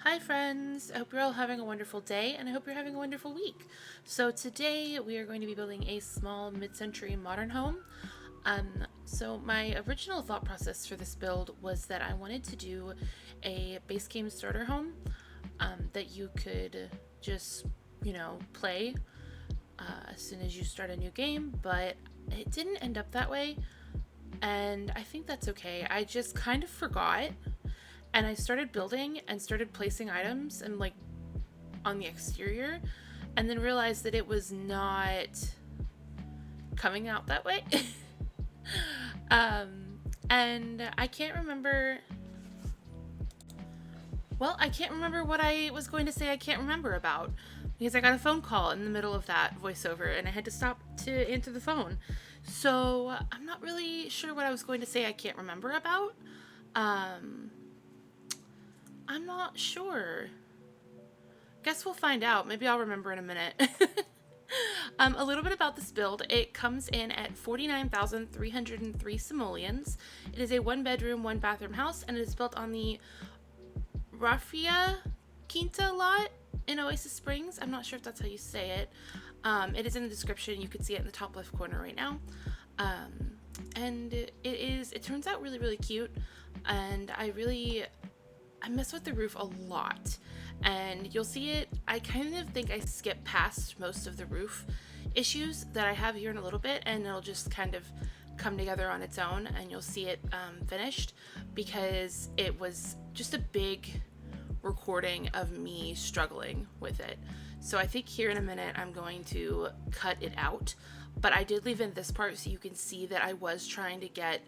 Hi friends, I hope you're all having a wonderful day and I hope you're having a wonderful week. So today we are going to be building a small mid-century modern home. So my original thought process for this build was that I wanted to do a base game starter home that you could just, play as soon as you start a new game, but it didn't end up that way. And I think that's okay. I just kind of forgot and I started building and started placing items and like on the exterior and then realized that it was not coming out that way. And I can't remember what I was going to say I can't remember about because I got a phone call in the middle of that voiceover and I had to stop to answer the phone. So I'm not really sure what I was going to say I can't remember about. I'm not sure. Guess we'll find out. Maybe I'll remember in a minute. A little bit about this build. It comes in at 49,303 simoleons. It is a 1-bedroom, 1-bathroom house, and it is built on the Raffia Quinta lot in Oasis Springs. I'm not sure if that's how you say it. It is in the description. You can see it in the top left corner right now. And it turns out really, really cute. And I mess with the roof a lot, and you'll see it. I kind of think I skip past most of the roof issues that I have here in a little bit, and it'll just kind of come together on its own, and you'll see it finished, because it was just a big recording of me struggling with it. So I think here in a minute I'm going to cut it out, but I did leave in this part so you can see that I was trying to get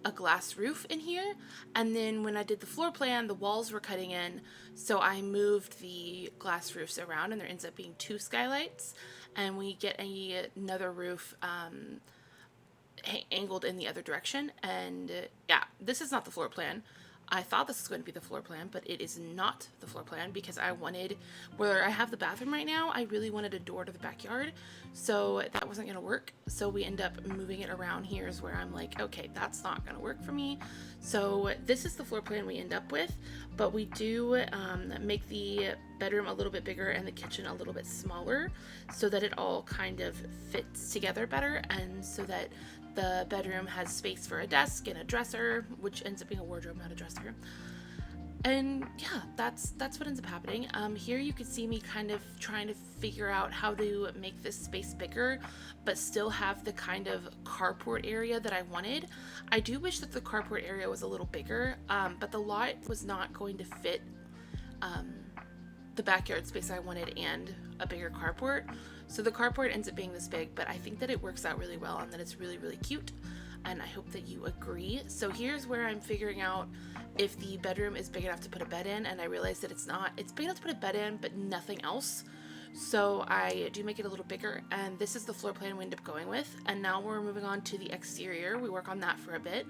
a glass roof in here, and then when I did the floor plan, the walls were cutting in, so I moved the glass roofs around, and there ends up being 2 skylights, and we get another roof angled in the other direction. And yeah, this is not the floor plan. I thought this was going to be the floor plan, but it is not the floor plan, because I wanted, where I have the bathroom right now, I really wanted a door to the backyard, so that wasn't going to work. So we end up moving it around. Here's where I'm like, okay, that's not going to work for me. So this is the floor plan we end up with, but we do make the bedroom a little bit bigger and the kitchen a little bit smaller, so that it all kind of fits together better, and so that the bedroom has space for a desk and a dresser, which ends up being a wardrobe, not a dresser. And yeah, that's what ends up happening. Here you can see me kind of trying to figure out how to make this space bigger, but still have the kind of carport area that I wanted. I do wish that the carport area was a little bigger, but the lot was not going to fit the backyard space I wanted and a bigger carport. So the carport ends up being this big, but I think that it works out really well and that it's really, really cute. And I hope that you agree. So here's where I'm figuring out if the bedroom is big enough to put a bed in, and I realized that it's not. It's big enough to put a bed in, but nothing else. So I do make it a little bigger, and this is the floor plan we end up going with. And now we're moving on to the exterior. We work on that for a bit.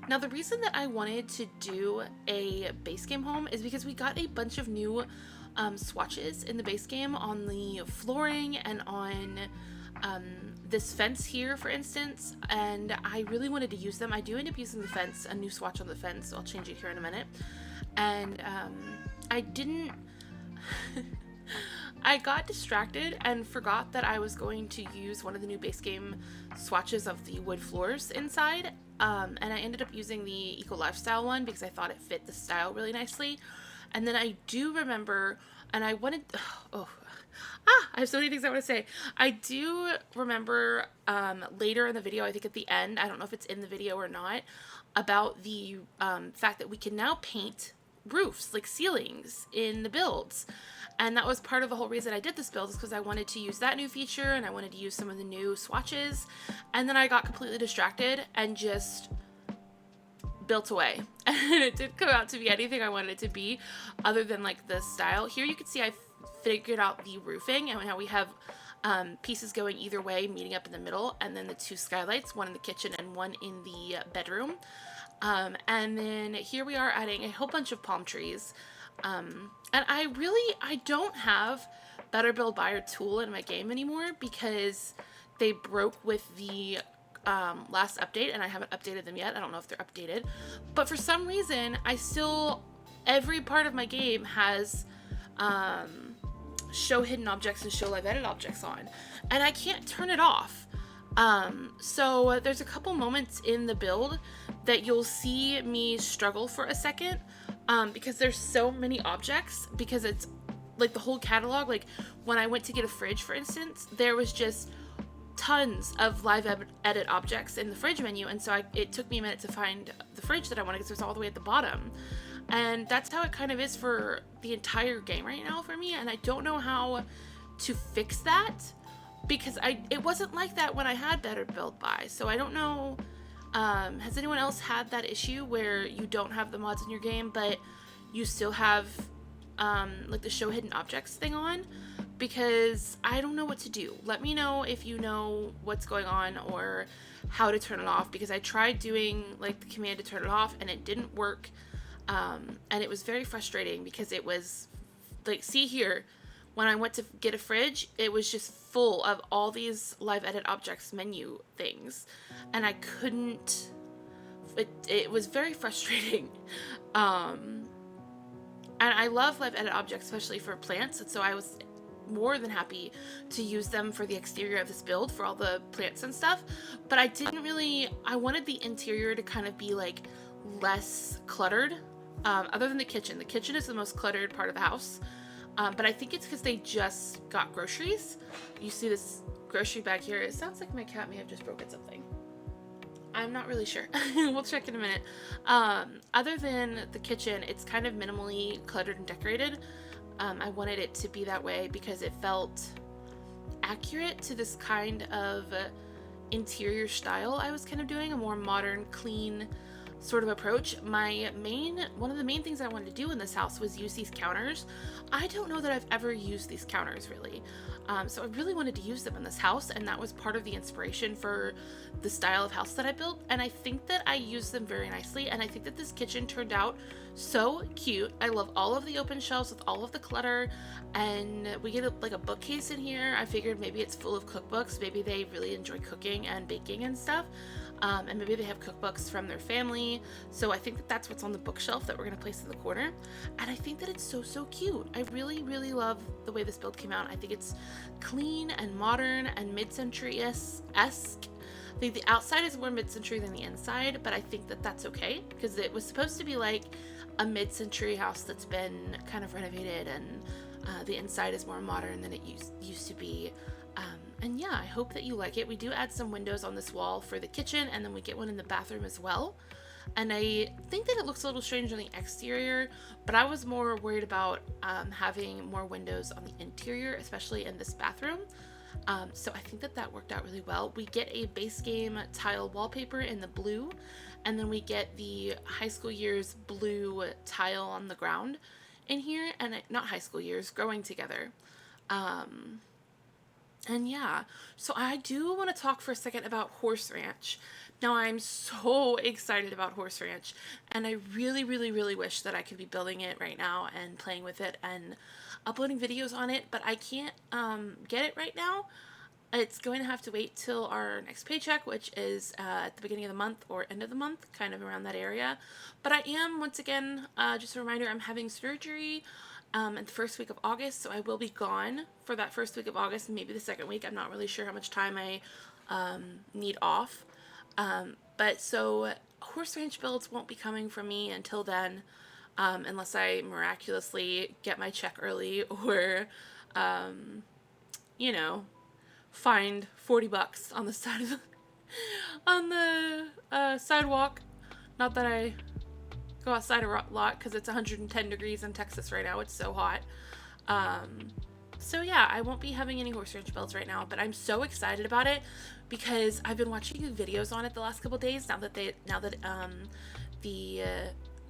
Now, the reason that I wanted to do a base game home is because we got a bunch of new swatches in the base game on the flooring and on this fence here, for instance, and I really wanted to use them. I do end up using the fence, a new swatch on the fence. I'll change it here in a minute. And I didn't I got distracted and forgot that I was going to use one of the new base game swatches of the wood floors inside, and I ended up using the Eco Lifestyle one because I thought it fit the style really nicely. And then I do remember, and I wanted, I have so many things I want to say. I do remember later in the video, I think at the end, I don't know if it's in the video or not, about the fact that we can now paint roofs, like ceilings, in the builds. And that was part of the whole reason I did this build, is because I wanted to use that new feature and I wanted to use some of the new swatches. And then I got completely distracted and just built away, and it didn't come out to be anything I wanted it to be, other than like the style. Here you can see I figured out the roofing and how we have pieces going either way, meeting up in the middle, and then the 2 skylights, one in the kitchen and one in the bedroom. And then here we are adding a whole bunch of palm trees. And I don't have Better Build Buyer tool in my game anymore because they broke with the last update, and I haven't updated them yet. I don't know if they're updated, but for some reason I still every part of my game has show hidden objects and show live edit objects on, and I can't turn it off. So there's a couple moments in the build that you'll see me struggle for a second, because there's so many objects, because it's like the whole catalog. Like when I went to get a fridge, for instance, there was just tons of live edit objects in the fridge menu, and so it took me a minute to find the fridge that I wanted, because it was all the way at the bottom. And that's how it kind of is for the entire game right now for me, and I don't know how to fix that, because it wasn't like that when I had Better Build By. So I don't know, has anyone else had that issue where you don't have the mods in your game but you still have like the show hidden objects thing on? Because I don't know what to do. Let me know if you know what's going on or how to turn it off, because I tried doing like the command to turn it off and it didn't work. And it was very frustrating, because it was like, see here, when I went to get a fridge, it was just full of all these live edit objects menu things, and I couldn't, it was very frustrating. And I love live edit objects, especially for plants, and so I was more than happy to use them for the exterior of this build for all the plants and stuff, but I didn't really, I wanted the interior to kind of be like less cluttered, other than the kitchen. The kitchen is the most cluttered part of the house, but I think it's because they just got groceries. You see this grocery bag here. It sounds like my cat may have just broken something. I'm not really sure. We'll check in a minute. Other than the kitchen, it's kind of minimally cluttered and decorated. I wanted it to be that way because it felt accurate to this kind of interior style I was kind of doing, a more modern, clean sort of approach. One of the main things I wanted to do in this house was use these counters. I don't know that I've ever used these counters really. So I really wanted to use them in this house, and that was part of the inspiration for the style of house that I built, and I think that I used them very nicely, and I think that this kitchen turned out so cute. I love all of the open shelves with all of the clutter, and we get like a bookcase in here. I figured maybe it's full of cookbooks. Maybe they really enjoy cooking and baking and stuff. And maybe they have cookbooks from their family. So I think that that's what's on the bookshelf that we're going to place in the corner. And I think that it's so cute. I really, really love the way this build came out. I think it's clean and modern and mid-century-esque. I think the outside is more mid-century than the inside, but I think that that's okay, because it was supposed to be like a mid-century house that's been kind of renovated, and the inside is more modern than it used to be. And yeah, I hope that you like it. We do add some windows on this wall for the kitchen, and then we get one in the bathroom as well. And I think that it looks a little strange on the exterior, but I was more worried about having more windows on the interior, especially in this bathroom. So I think that worked out really well. We get a base game tile wallpaper in the blue, and then we get the high school years blue tile on the ground in here, and not high school years, growing together. And yeah, so I do want to talk for a second about Horse Ranch. Now, I'm so excited about Horse Ranch, and I really, really, really wish that I could be building it right now and playing with it and uploading videos on it, but I can't get it right now. It's going to have to wait till our next paycheck, which is at the beginning of the month or end of the month, kind of around that area. But I am, once again, just a reminder, I'm having surgery in the first week of August, so I will be gone for that first week of August, and maybe the second week. I'm not really sure how much time I need off. But so Horse Ranch builds won't be coming from me until then, unless I miraculously get my check early or, you know, find $40 on the side of the sidewalk. Not that I go outside a lot, because it's 110 degrees in Texas right now. It's so hot. So yeah, I won't be having any Horse Ranch builds right now, but I'm so excited about it because I've been watching videos on it the last couple days. Now that the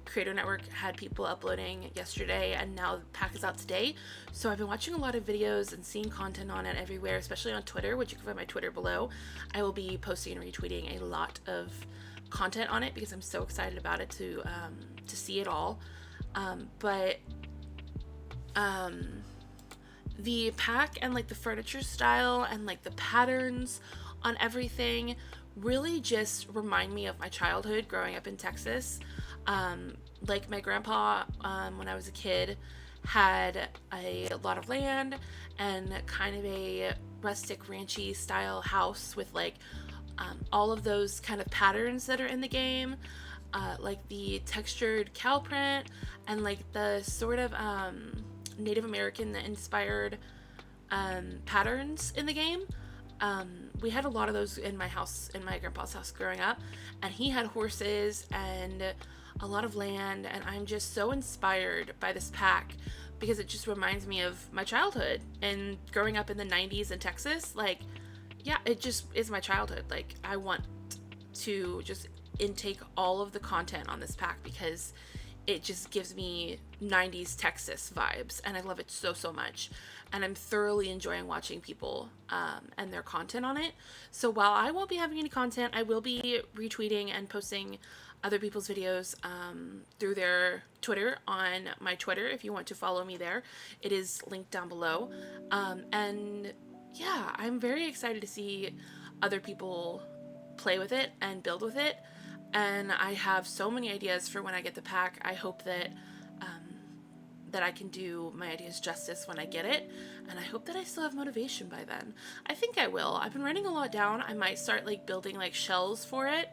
Creator Network had people uploading yesterday, and now the pack is out today. So I've been watching a lot of videos and seeing content on it everywhere, especially on Twitter, which you can find my Twitter below. I will be posting and retweeting a lot of content on it because I'm so excited about it to see it all. The pack and like the furniture style and like the patterns on everything really just remind me of my childhood growing up in Texas. Like my grandpa, when I was a kid, had a lot of land and kind of a rustic ranchy style house with like all of those kind of patterns that are in the game, like the textured cow print and like the sort of Native American inspired patterns in the game. We had a lot of those in my house, in my grandpa's house growing up, and he had horses and a lot of land, and I'm just so inspired by this pack because it just reminds me of my childhood and growing up in the 90s in Texas. Like, yeah, it just is my childhood. Like, I want to just intake all of the content on this pack because it just gives me 90s Texas vibes, and I love it so, so much. And I'm thoroughly enjoying watching people and their content on it. So while I won't be having any content, I will be retweeting and posting other people's videos through their Twitter on my Twitter if you want to follow me there. It is linked down below. And yeah, I'm very excited to see other people play with it and build with it. And I have so many ideas for when I get the pack. I hope that that I can do my ideas justice when I get it, and I hope that I still have motivation by then. I think I will. I've been writing a lot down. I might start like building like shells for it,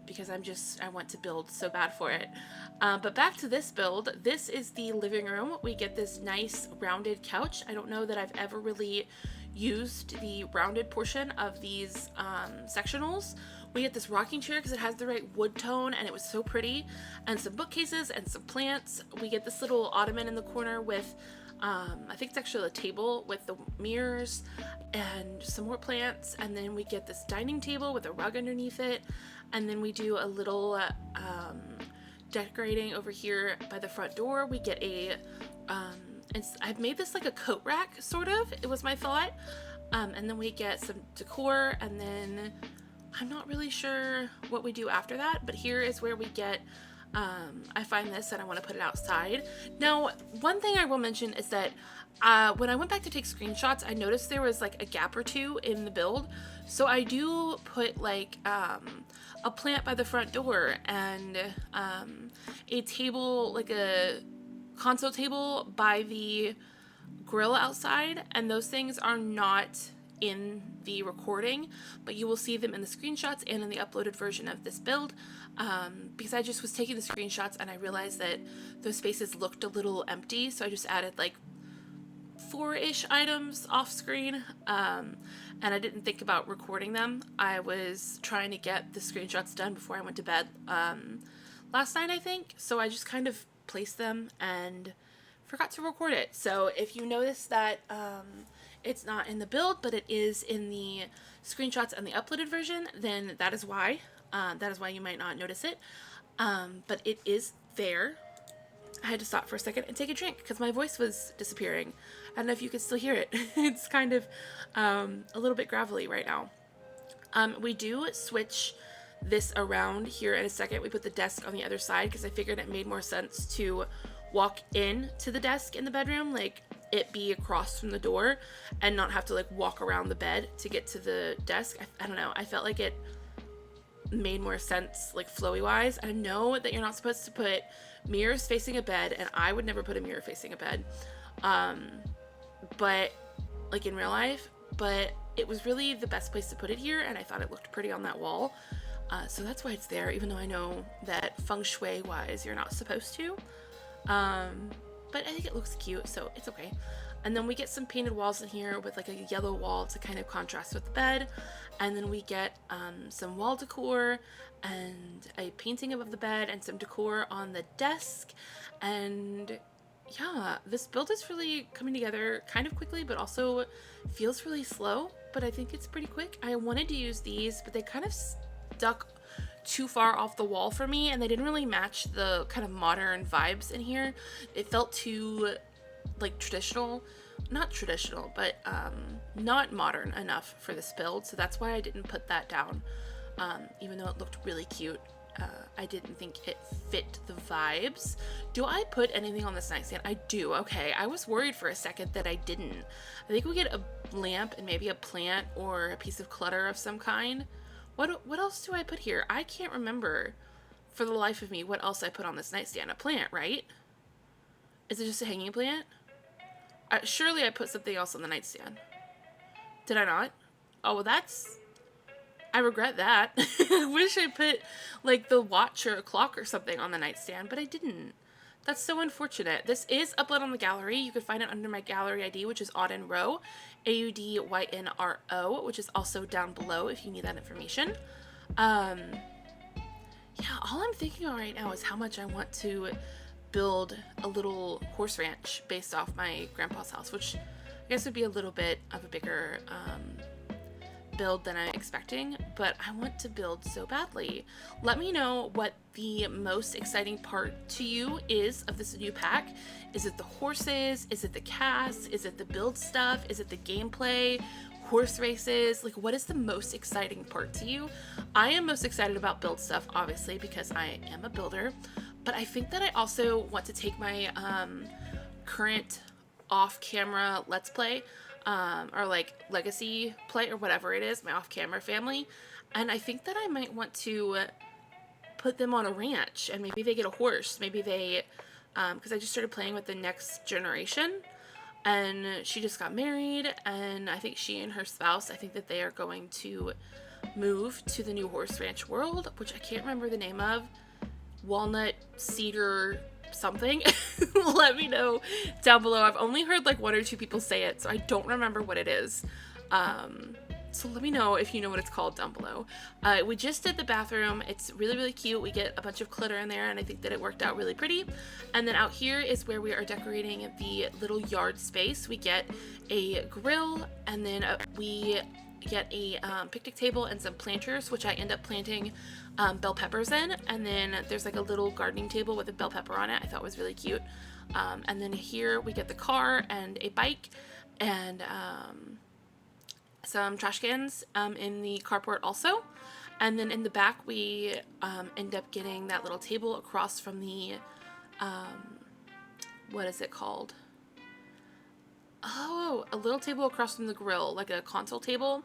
because I want to build so bad for it. But back to this build. This is the living room. We get this nice rounded couch. I don't know that I've ever really used the rounded portion of these sectionals. We get this rocking chair because it has the right wood tone and it was so pretty, and some bookcases and some plants. We get this little ottoman in the corner with I think it's actually a table with the mirrors and some more plants, and then we get this dining table with a rug underneath it, and then we do a little decorating over here by the front door. We get a I've made this like a coat rack, sort of, it was my thought, and then we get some decor, and then I'm not really sure what we do after that, but here is where we get, I find this and I want to put it outside. Now, one thing I will mention is that when I went back to take screenshots, I noticed there was like a gap or two in the build. So I do put like a plant by the front door and a table, like a console table by the grill outside, and those things are not in the recording, but you will see them in the screenshots and in the uploaded version of this build, because I just was taking the screenshots and I realized that those spaces looked a little empty, so I just added like 4-ish items off screen, and I didn't think about recording them. I was trying to get the screenshots done before I went to bed last night, I think, so I just kind of placed them and forgot to record it. So if you notice that it's not in the build, but it is in the screenshots and the uploaded version, then that is why. That is why you might not notice it. But it is there. I had to stop for a second and take a drink because my voice was disappearing. I don't know if you can still hear it. It's kind of a little bit gravelly right now. We do switch this around here in a second. We put the desk on the other side because I figured it made more sense to walk in to the desk in the bedroom, like it be across from the door and not have to like walk around the bed to get to the desk. I don't know, I felt like it made more sense, like flowy wise. I know that you're not supposed to put mirrors facing a bed, and I would never put a mirror facing a bed, but like in real life, but it was really the best place to put it here, and I thought it looked pretty on that wall, so that's why it's there, even though I know that feng shui wise you're not supposed to. But I think it looks cute, so it's okay. And then we get some painted walls in here with like a yellow wall to kind of contrast with the bed. And then we get some wall decor and a painting above the bed and some decor on the desk. And yeah, this build is really coming together kind of quickly, but also feels really slow. But I think it's pretty quick. I wanted to use these, but they kind of stuck too far off the wall for me, and they didn't really match the kind of modern vibes in here. It felt too like traditional, not traditional, but not modern enough for this build, so that's why I didn't put that down. Even though it looked really cute, I didn't think it fit the vibes. Do I put anything on this nightstand? I do. Okay, I was worried for a second that I didn't. I think we get a lamp and maybe a plant or a piece of clutter of some kind. What else do I put here? I can't remember. for the life of me what else I put on this nightstand. A plant, right? Is it just a hanging plant? Surely I put something else on the nightstand. Did I not? Oh, well, I regret that. I wish I put, like, the watch or a clock or something on the nightstand, but I didn't. That's so unfortunate. This is uploaded on the gallery. You can find it under my gallery ID, which is AudynRo, AudynRo, which is also down below if you need that information. Yeah, all I'm thinking of right now is how much I want to build a little horse ranch based off my grandpa's house, which I guess would be a little bit of a bigger build than I'm expecting, but I want to build so badly. Let me know what the most exciting part to you is of this new pack. Is it the horses? Is it the cast? Is it the build stuff? Is it the gameplay? Horse races? Like, what is the most exciting part to you? I am most excited about build stuff, obviously, because I am a builder, but I think that I also want to take my current off-camera Let's Play or like legacy play or whatever it is, my off-camera family, and I think that I might want to put them on a ranch, and maybe they get a horse, maybe they because I just started playing with the next generation, and she just got married, and I think she and her spouse, I think that they are going to move to the new horse ranch world, which I can't remember the name of. Walnut Cedar something. Let me know down below. I've only heard like 1 or 2 people say it, so I don't remember what it is. So let me know if you know what it's called down below. We just did the bathroom. It's really, really cute. We get a bunch of clutter in there, and I think that it worked out really pretty. And then out here is where we are decorating the little yard space. We get a grill, and then we get a picnic table and some planters, which I end up planting bell peppers in, and then there's like a little gardening table with a bell pepper on it. I thought was really cute. And then here we get the car and a bike and some trash cans in the carport also. And then in the back we end up getting that little table across from the what is it called? Oh, a little table across from the grill, like a console table.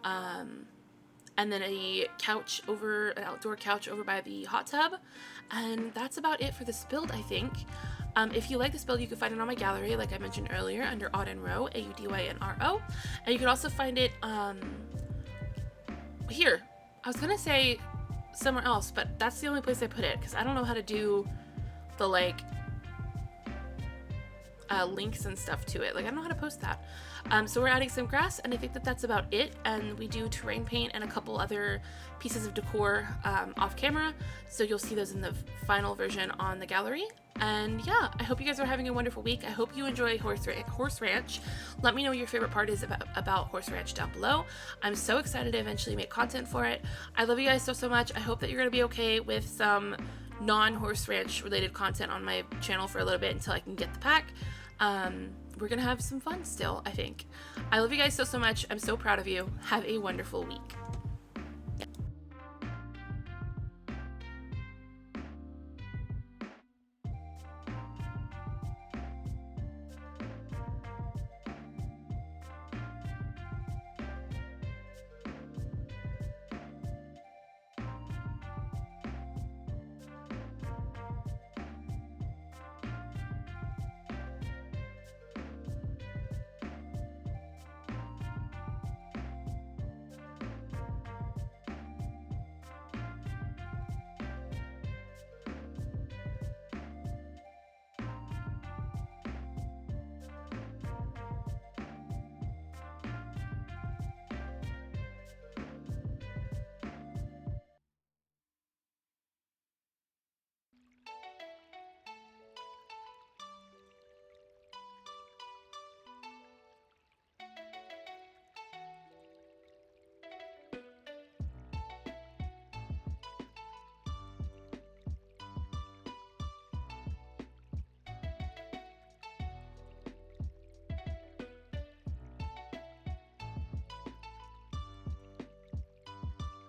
And then a couch over, an outdoor couch over by the hot tub. And that's about it for this build, I think. If you like this build, you can find it on my gallery, like I mentioned earlier, under AudynRo, AudynRo. And you can also find it here. I was gonna say somewhere else, but that's the only place I put it, because I don't know how to do the, like, links and stuff to it. Like, I don't know how to post that. So we're adding some grass, and I think that that's about it. And we do terrain paint and a couple other pieces of decor off camera. So you'll see those in the final version on the gallery. And yeah, I hope you guys are having a wonderful week. I hope you enjoy Horse Ranch. Let me know what your favorite part is about Horse Ranch down below. I'm so excited to eventually make content for it. I love you guys so much. I hope that you're going to be okay with some non-Horse Ranch related content on my channel for a little bit until I can get the pack. We're gonna have some fun still, I think. I love you guys so much. I'm so proud of you. Have a wonderful week.